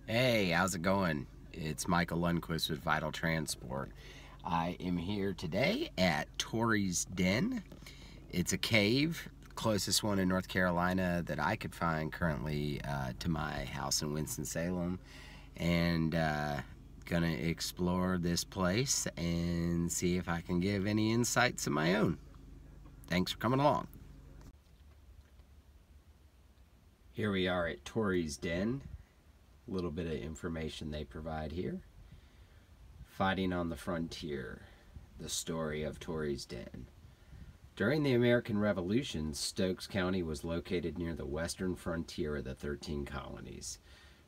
Hey, how's it going? It's Michael Lundquist with Vital Transport. I am here today at Tory's Den. It's a cave, closest one in North Carolina that I could find currently to my house in Winston-Salem. And gonna explore this place and see if I can give any insights of my own. Thanks for coming along. Here we are at Tory's Den. A little bit of information they provide here. Fighting on the Frontier, the story of Tory's Den. During the American Revolution, Stokes County was located near the western frontier of the 13 colonies.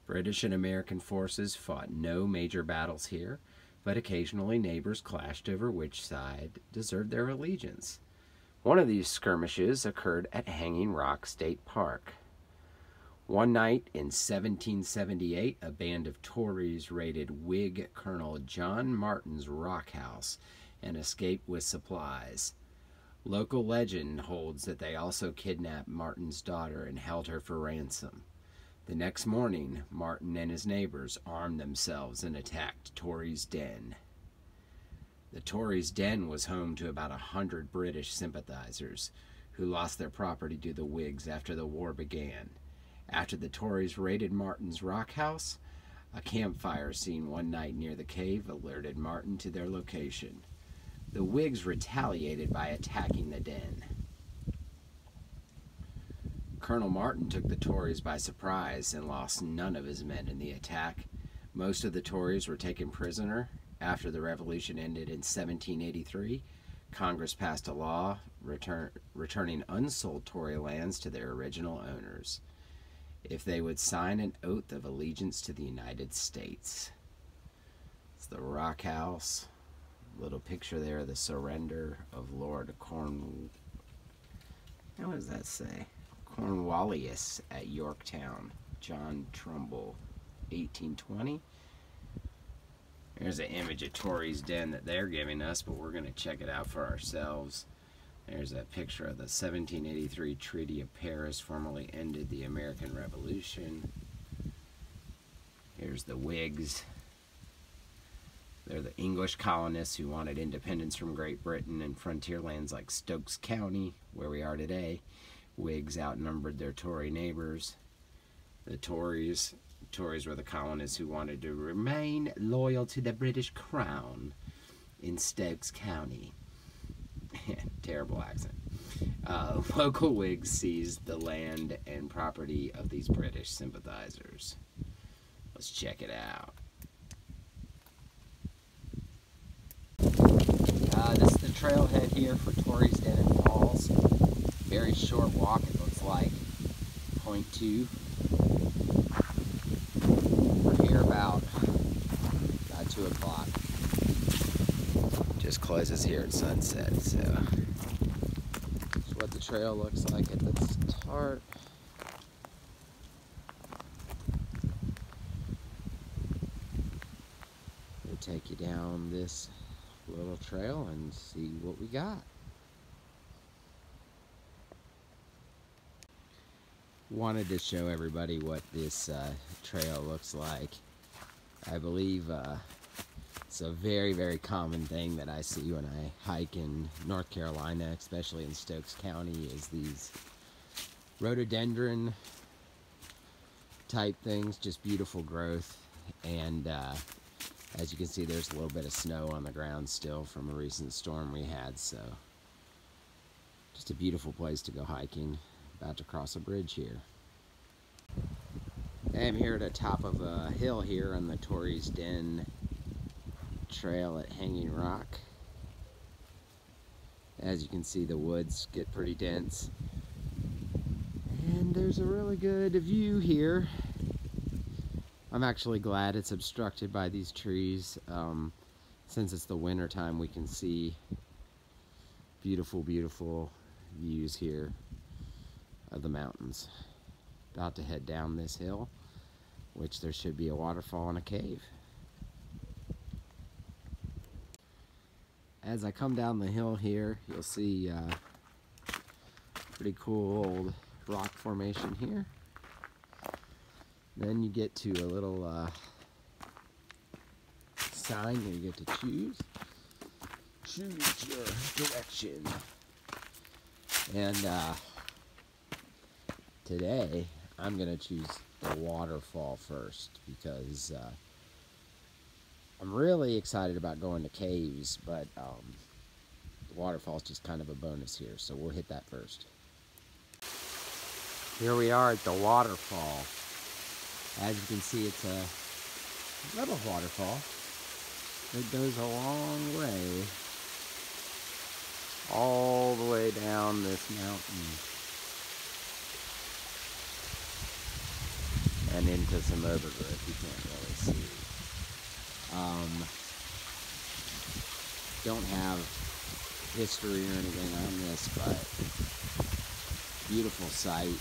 British and American forces fought no major battles here, but occasionally neighbors clashed over which side deserved their allegiance. One of these skirmishes occurred at Hanging Rock State Park. One night in 1778, a band of Tories raided Whig Colonel John Martin's rock house and escaped with supplies. Local legend holds that they also kidnapped Martin's daughter and held her for ransom. The next morning, Martin and his neighbors armed themselves and attacked Tory's Den. The Tory's Den was home to about 100 British sympathizers who lost their property to the Whigs after the war began. After the Tories raided Martin's rock house, a campfire seen one night near the cave alerted Martin to their location. The Whigs retaliated by attacking the den. Colonel Martin took the Tories by surprise and lost none of his men in the attack. Most of the Tories were taken prisoner. After the revolution ended in 1783, Congress passed a law returning unsold Tory lands to their original owners if they would sign an oath of allegiance to the United States. It's the rock house. Little picture there of the surrender of Lord Cornwallis. What does that say? Cornwallis at Yorktown. John Trumbull, 1820. There's an image of Tory's Den that they're giving us, but we're going to check it out for ourselves. There's a picture of the 1783 Treaty of Paris formerly ended the American Revolution. Here's the Whigs. They're the English colonists who wanted independence from Great Britain and frontier lands like Stokes County, where we are today. Whigs outnumbered their Tory neighbors. The Tories were the colonists who wanted to remain loyal to the British Crown in Stokes County. Terrible accent. Local Whigs seized the land and property of these British sympathizers. Let's check it out. This is the trailhead here for Tory's Den and Falls. Very short walk, it looks like. 0.2. We're here about 2 o'clock. Just closes here at sunset, so that's what the trail looks like at the start. We'll take you down this little trail and see what we got. Wanted to show everybody what this trail looks like. I believe it's a very, very common thing that I see when I hike in North Carolina, especially in Stokes County, is these rhododendron type things, just beautiful growth. And as you can see, there's a little bit of snow on the ground still from a recent storm we had, so just a beautiful place to go hiking. About to cross a bridge here. I'm here at the top of a hill here on the Tory's Den trail at Hanging Rock. As you can see, the woods get pretty dense. And there's a really good view here. I'm actually glad it's obstructed by these trees. Since it's the winter time, we can see beautiful, beautiful views here of the mountains. About to head down this hill, which there should be a waterfall and a cave. As I come down the hill here, you'll see pretty cool old rock formation here. Then you get to a little sign where you get to choose your direction. And today I'm gonna choose the waterfall first because I'm really excited about going to caves, but the waterfall is just kind of a bonus here, so we'll hit that first. Here we are at the waterfall. As you can see, it's a little waterfall. It goes a long way, all the way down this mountain and into some overgrowth you can't really see. Don't have history or anything on this, but beautiful sight,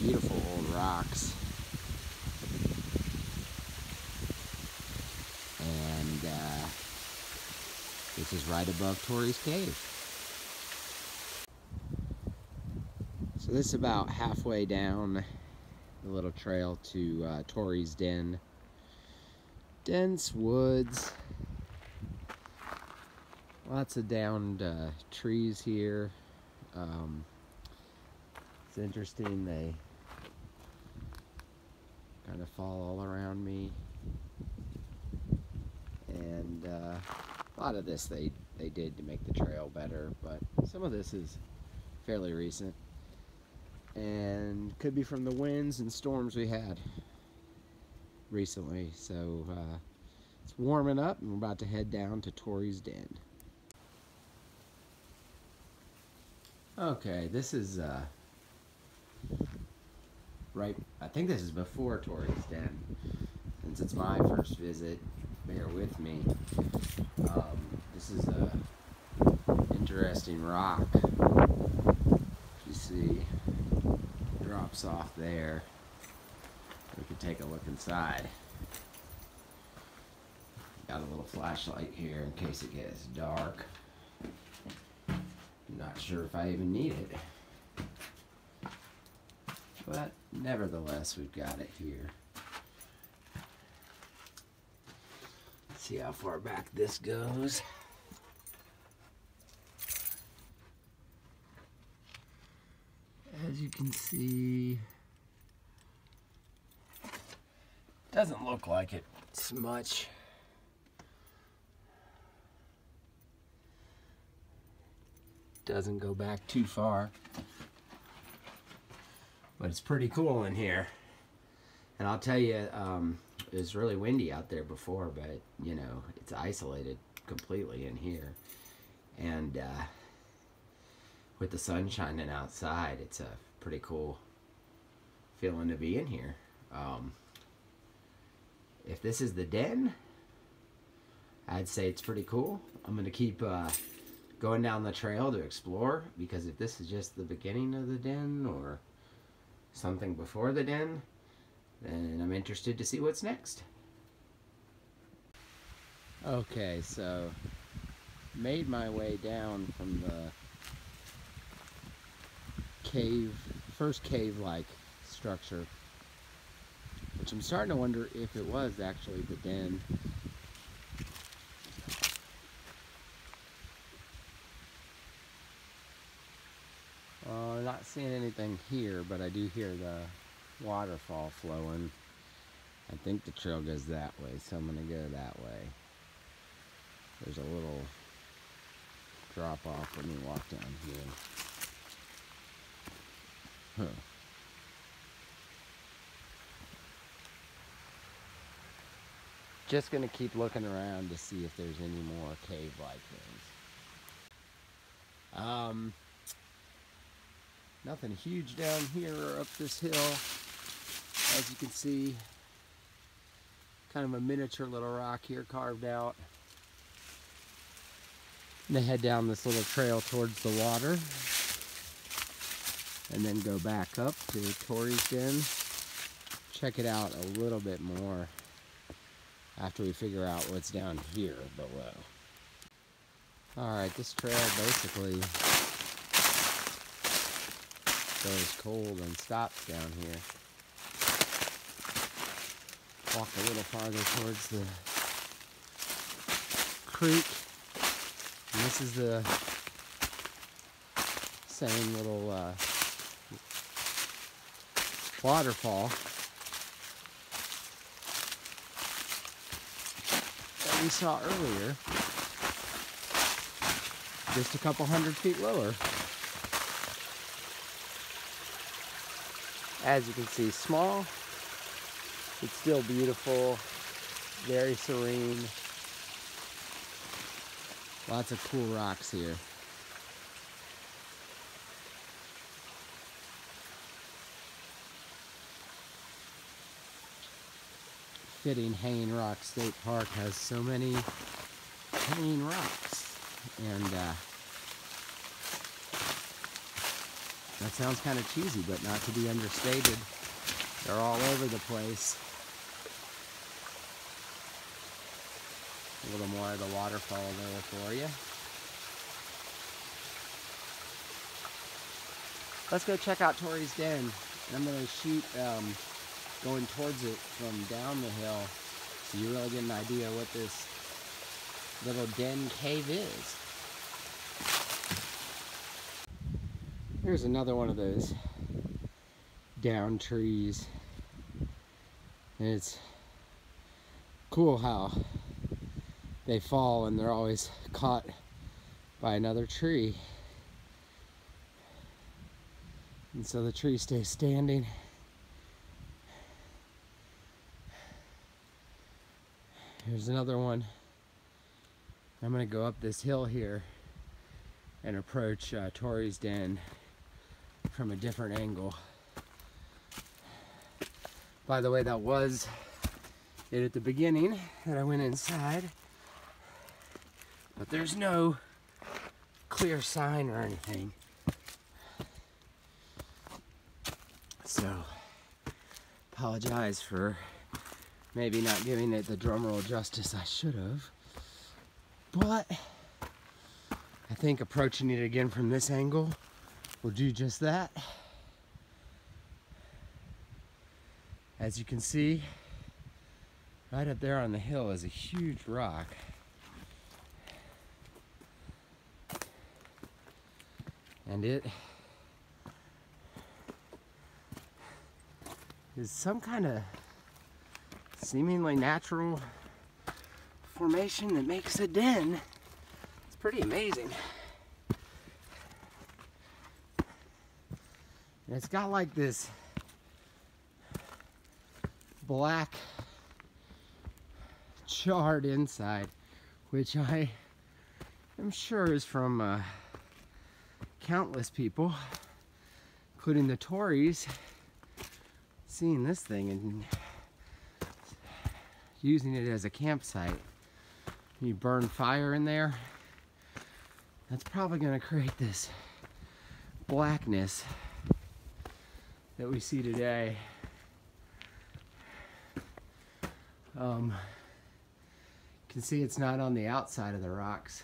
beautiful old rocks, and this is right above Tory's cave. So this is about halfway down the little trail to Tory's den. Dense woods, lots of downed trees here. It's interesting, they kind of fall all around me, and a lot of this they did to make the trail better, but some of this is fairly recent and could be from the winds and storms we had recently. So it's warming up and we're about to head down to Tory's den. Okay, this is right, I think this is before Tory's den. Since it's my first visit, bear with me. This is a interesting rock. You see, drops off there. We can take a look inside. Got a little flashlight here in case it gets dark. Not sure if I even need it, but nevertheless we've got it here. Let's see how far back this goes. As you can see, doesn't look like it's much. Doesn't go back too far, but it's pretty cool in here. And I'll tell you, it was really windy out there before, but you know, it's isolated completely in here, and with the sun shining outside, it's a pretty cool feeling to be in here. If this is the den, I'd say it's pretty cool. I'm gonna keep going down the trail to explore, because if this is just the beginning of the den or something before the den, then I'm interested to see what's next. Okay, so made my way down from the cave, first cave-like structure, which I'm starting to wonder if it was actually the den. Not seeing anything here, but I do hear the waterfall flowing. I think the trail goes that way, so I'm gonna go that way. There's a little drop off when you walk down here. Huh. Just gonna keep looking around to see if there's any more cave-like things. Nothing huge down here or up this hill. As you can see, kind of a miniature little rock here carved out. And they head down this little trail towards the water, and then go back up to Tory's den. Check it out a little bit more after we figure out what's down here below. Alright, this trail basically goes cold and stops down here. walk a little farther towards the creek. And this is the same little waterfall that we saw earlier, just a couple 100 feet lower. As you can see, small, it's still beautiful, very serene. Lots of cool rocks here. Fitting Hanging Rock State Park has so many hanging rocks, and that sounds kind of cheesy, but not to be understated. They're all over the place. A little more of the waterfall there for you. Let's go check out Tory's Den. And I'm going to shoot going towards it from down the hill, so you really get an idea what this little den cave is. Here's another one of those down trees. And it's cool how they fall and they're always caught by another tree. And so the tree stays standing. Here's another one. I'm going to go up this hill here and approach Tory's Den from a different angle. By the way, that was it at the beginning that I went inside, but there's no clear sign or anything. So, apologize for maybe not giving it the drumroll justice I should have, but I think approaching it again from this angle will do just that. As you can see, right up there on the hill is a huge rock. And it is some kind of seemingly natural formation that makes a den. It's pretty amazing. And it's got like this black charred inside, which I am sure is from countless people, including the Tories, seeing this thing and using it as a campsite. You burn fire in there, that's probably going to create this blackness that we see today. You can see it's not on the outside of the rocks,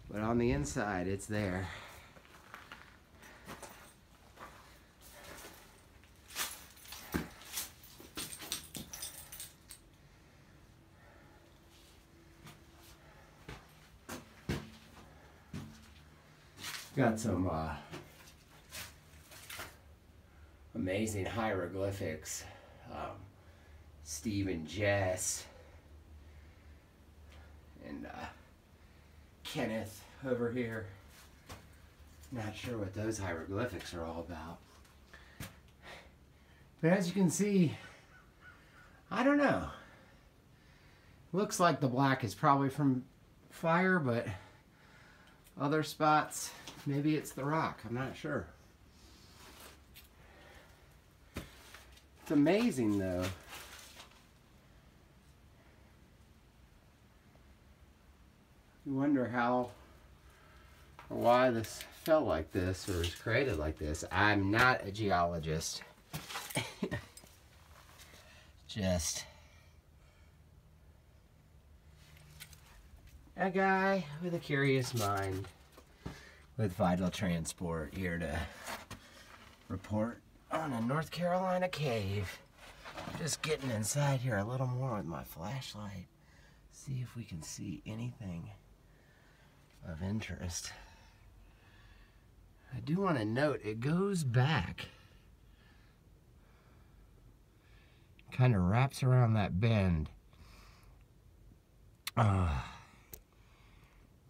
but on the inside it's there. Got some amazing hieroglyphics. Steve and Jess and Kenneth over here. Not sure what those hieroglyphics are all about. But as you can see, I don't know. Looks like the black is probably from fire, but other spots, maybe it's the rock. I'm not sure. It's amazing though. You wonder how or why this felt like this or was created like this. I'm not a geologist. Just a guy with a curious mind with Vital Transport here to report on a North Carolina cave. Just getting inside here a little more with my flashlight. See if we can see anything of interest. I do want to note it goes back. Kind of wraps around that bend.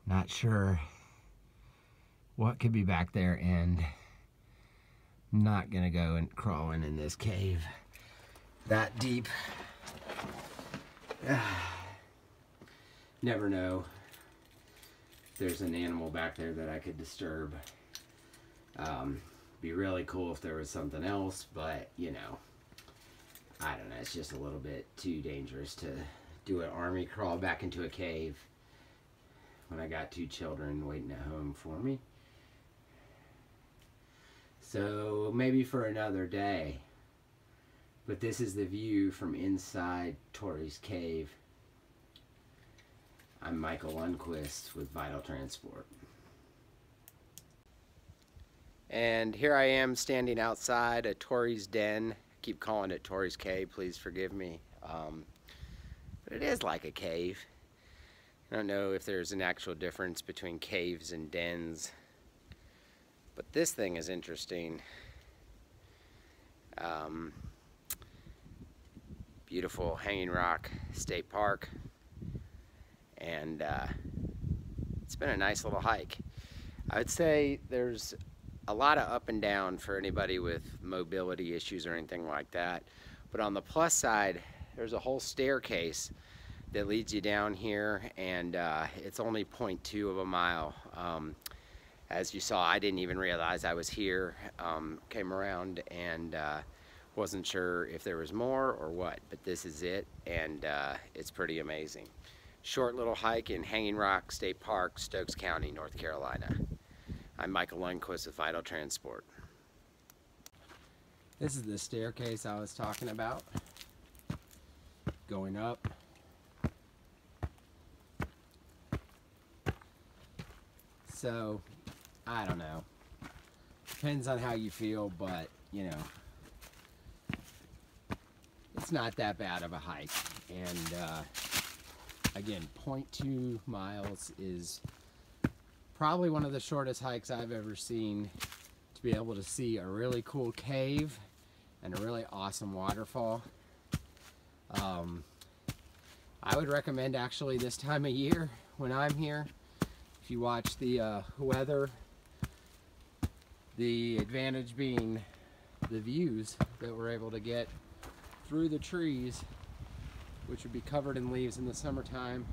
Not sure what could be back there, and not gonna go and crawling in this cave that deep. Never know if there's an animal back there that I could disturb. Be really cool if there was something else, but you know, I don't know, it's just a little bit too dangerous to do an army crawl back into a cave when I got 2 children waiting at home for me. So maybe for another day. But this is the view from inside Tory's cave. I'm Michael Lundquist with Vital Transport. And here I am standing outside a Tory's den. I keep calling it Tory's cave, please forgive me. But it is like a cave. I don't know if there's an actual difference between caves and dens, but this thing is interesting. Beautiful Hanging Rock State Park, and it's been a nice little hike. I would say there's a lot of up and down for anybody with mobility issues or anything like that, but on the plus side, there's a whole staircase that leads you down here, and it's only 0.2 of a mile. As you saw, I didn't even realize I was here. Came around and wasn't sure if there was more or what, but this is it, and it's pretty amazing. Short little hike in Hanging Rock State Park, Stokes County, North Carolina. I'm Michael Lundquist with Vital Transport. This is the staircase I was talking about. Going up. So, I don't know. Depends on how you feel, but, you know, it's not that bad of a hike. And, again, 0.2 miles is probably one of the shortest hikes I've ever seen to be able to see a really cool cave and a really awesome waterfall. I would recommend actually this time of year when I'm here. If you watch the weather, the advantage being the views that we're able to get through the trees, which would be covered in leaves in the summertime.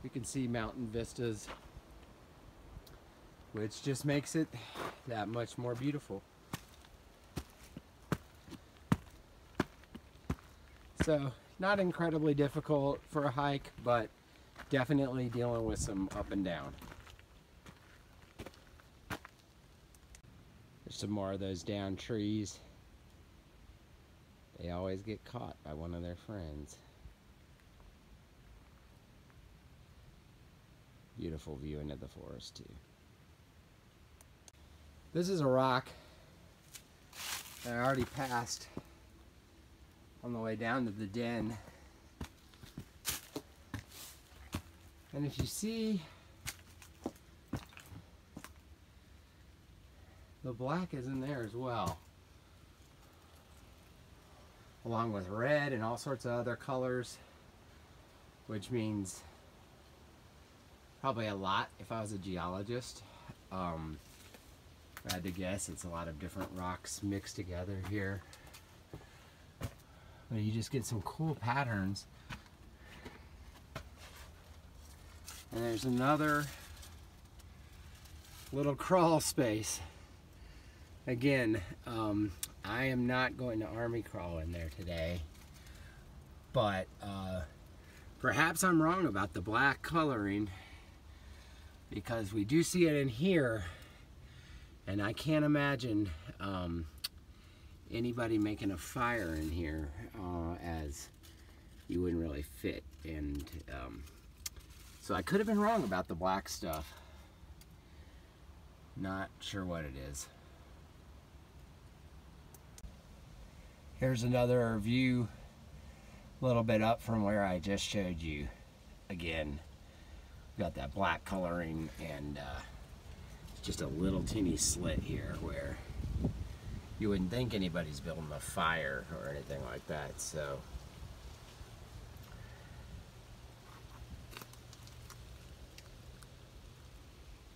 We can see mountain vistas, which just makes it that much more beautiful. So, not incredibly difficult for a hike, but definitely dealing with some up and down. There's some more of those down trees. They always get caught by one of their friends. Beautiful view into the forest too. This is a rock that I already passed on the way down to the den. And if you see, the black is in there as well, along with red and all sorts of other colors, which means probably a lot if I was a geologist. If I had to guess, it's a lot of different rocks mixed together here. But you just get some cool patterns. And there's another little crawl space. Again, I am not going to army crawl in there today, but perhaps I'm wrong about the black coloring, because we do see it in here, and I can't imagine anybody making a fire in here, as you wouldn't really fit. And so I could have been wrong about the black stuff. Not sure what it is. Here's another view a little bit up from where I just showed you. Again, got that black coloring, and just a little teeny slit here where you wouldn't think anybody's building a fire or anything like that. So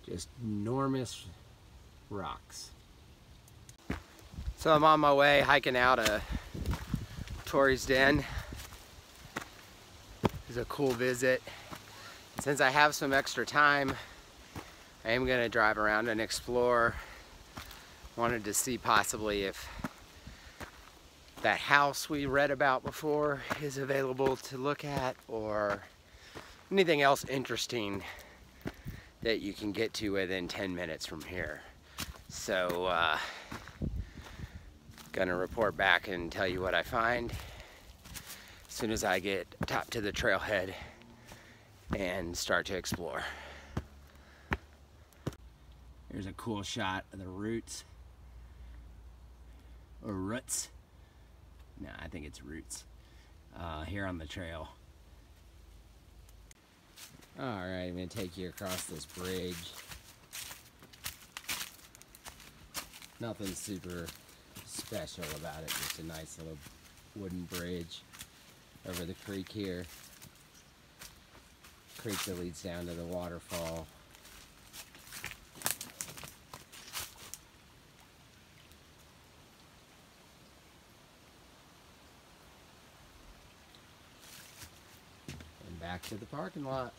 just enormous rocks. So I'm on my way hiking out of Tory's Den. It's a cool visit. Since I have some extra time, I am going to drive around and explore. Wanted to see possibly if that house we read about before is available to look at, or anything else interesting that you can get to within 10 minutes from here. So gonna report back and tell you what I find as soon as I get top to the trailhead and start to explore. Here's a cool shot of the roots, or roots. No, I think it's roots. Here on the trail. Alright, I'm gonna take you across this bridge. Nothing super special about it, just a nice little wooden bridge over the creek here. Creek that leads down to the waterfall. And back to the parking lot.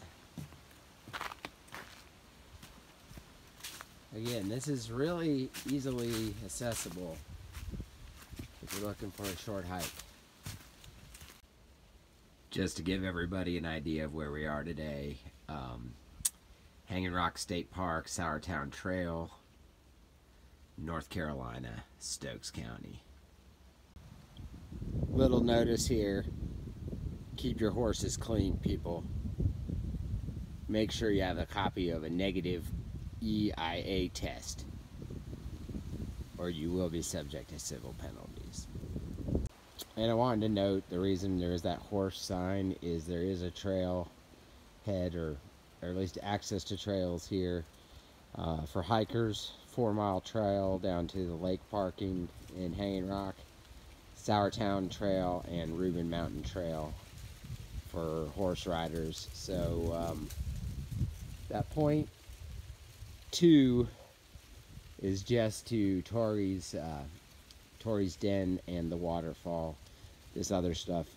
Again, this is really easily accessible if you're looking for a short hike. Just to give everybody an idea of where we are today, Hanging Rock State Park, Sourtown Trail, North Carolina, Stokes County. Little notice here, keep your horses clean, people. Make sure you have a copy of a negative EIA test, or you will be subject to civil penalties. And I wanted to note, the reason there is that horse sign is there is a trail head, or at least access to trails here for hikers. 4-mile trail down to the lake parking in Hanging Rock, Sourtown Trail, and Reuben Mountain Trail for horse riders. So that point 2 is just to Tory's Den and the waterfall. This other stuff,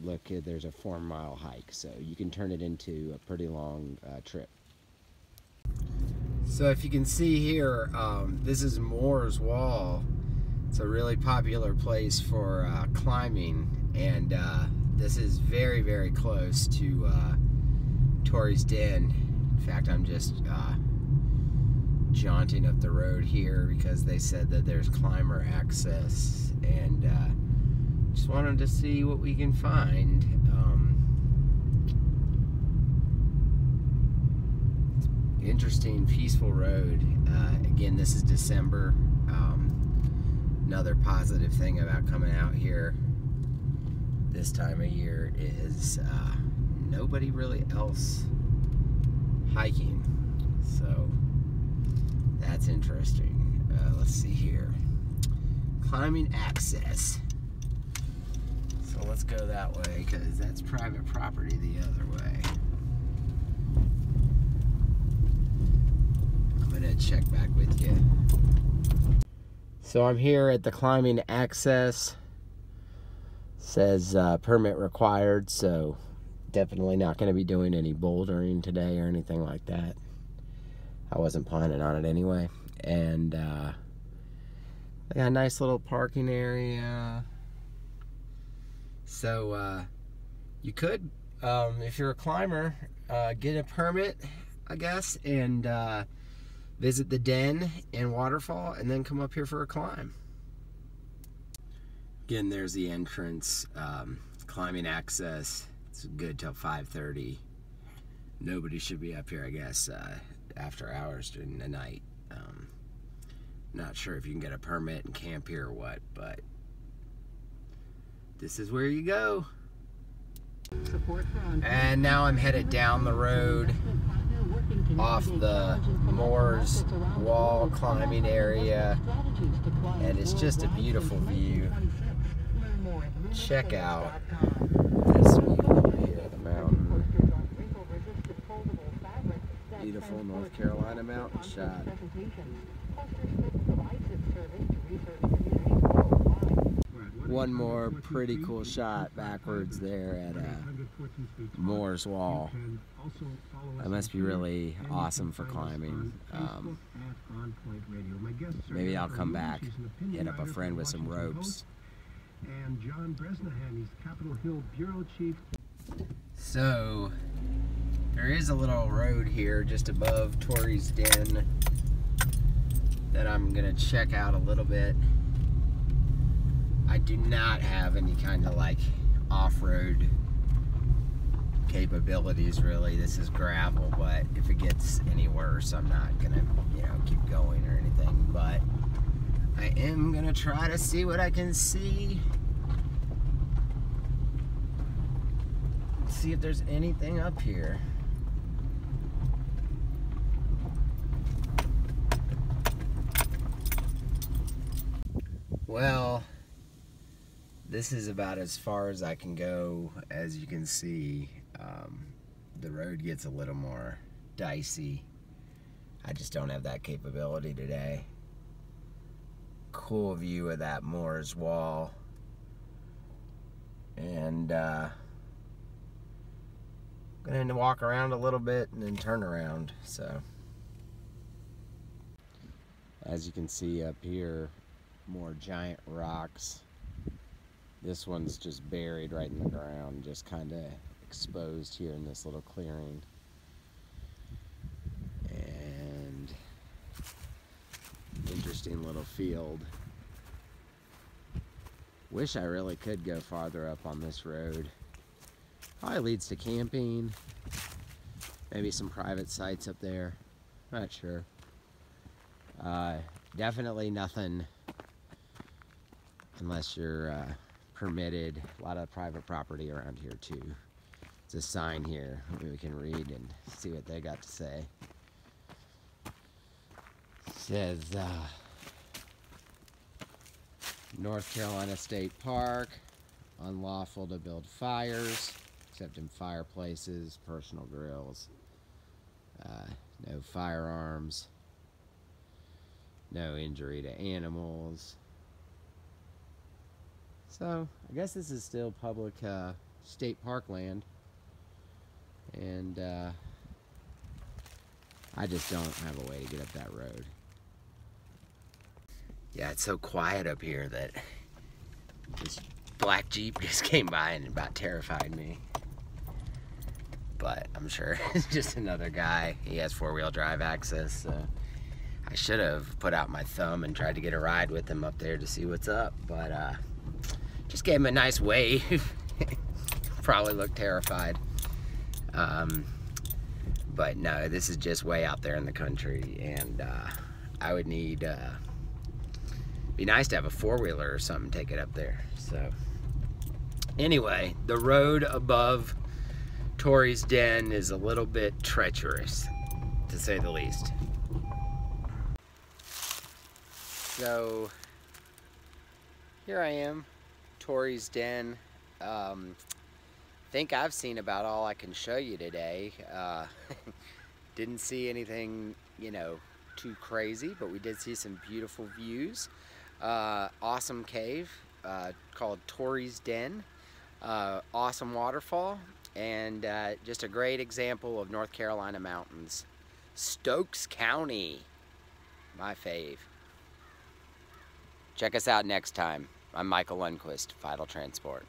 look, there's a 4-mile hike, so you can turn it into a pretty long trip. So if you can see here, this is Moore's Wall. It's a really popular place for climbing, and this is very, very close to Tory's Den. In fact, I'm just jaunting up the road here because they said that there's climber access, and just wanted to see what we can find. Interesting, peaceful road. Again, this is December. Another positive thing about coming out here this time of year is nobody really else hiking, so that's interesting. Let's see here, climbing access. So let's go that way because that's private property the other way. I'm gonna check back with you. So I'm here at the climbing access. Says permit required, so definitely not going to be doing any bouldering today or anything like that. I wasn't planning on it anyway. And they got a nice little parking area. So you could, if you're a climber, get a permit, I guess, and visit the den and waterfall, and then come up here for a climb. Again, there's the entrance, climbing access. It's good till 5:30. Nobody should be up here, I guess, after hours during the night. Not sure if you can get a permit and camp here or what, but this is where you go. And now I'm headed down the road off the Moores Wall climbing area, and it's just a beautiful view. Check out this view here, the mountain. Beautiful North Carolina mountain shot. One more pretty cool shot backwards there at Moores Wall. That must be really awesome for climbing. Maybe I'll come back, hit up a friend with some ropes. So there is a little road here just above Tory's Den that I'm gonna check out a little bit. I do not have any kind of like off-road capabilities really. This is gravel, but if it gets any worse, I'm not gonna, you know, keep going or anything. But I am gonna try to see what I can see. See if there's anything up here. Well, this is about as far as I can go. As you can see, the road gets a little more dicey. I just don't have that capability today. Cool view of that Moores Wall. And I'm gonna walk around a little bit and then turn around. So, as you can see up here, more giant rocks. This one's just buried right in the ground, just kind of exposed here in this little clearing. And interesting little field. Wish I really could go farther up on this road. Probably leads to camping, maybe some private sites up there. Not sure. Definitely nothing unless you're permitted. A lot of private property around here too. There's a sign here we can read and see what they got to say. It says North Carolina State Park, unlawful to build fires except in fireplaces, personal grills, no firearms, no injury to animals. So I guess this is still public state park land, and I just don't have a way to get up that road. Yeah, it's so quiet up here that this black Jeep just came by and about terrified me. But I'm sure it's just another guy. He has four-wheel drive access, so I should have put out my thumb and tried to get a ride with him up there to see what's up, but just gave him a nice wave. Probably looked terrified. But no, this is just way out there in the country, and I would need, be nice to have a four-wheeler or something take it up there. So anyway, the road above Tory's Den is a little bit treacherous, to say the least. So here I am, Tory's Den. Think I've seen about all I can show you today. Didn't see anything, you know, too crazy, but we did see some beautiful views. Awesome cave called Tory's Den. Awesome waterfall, and just a great example of North Carolina mountains. Stokes County, my fave. Check us out next time. I'm Michael Lundquist, Vital Transport.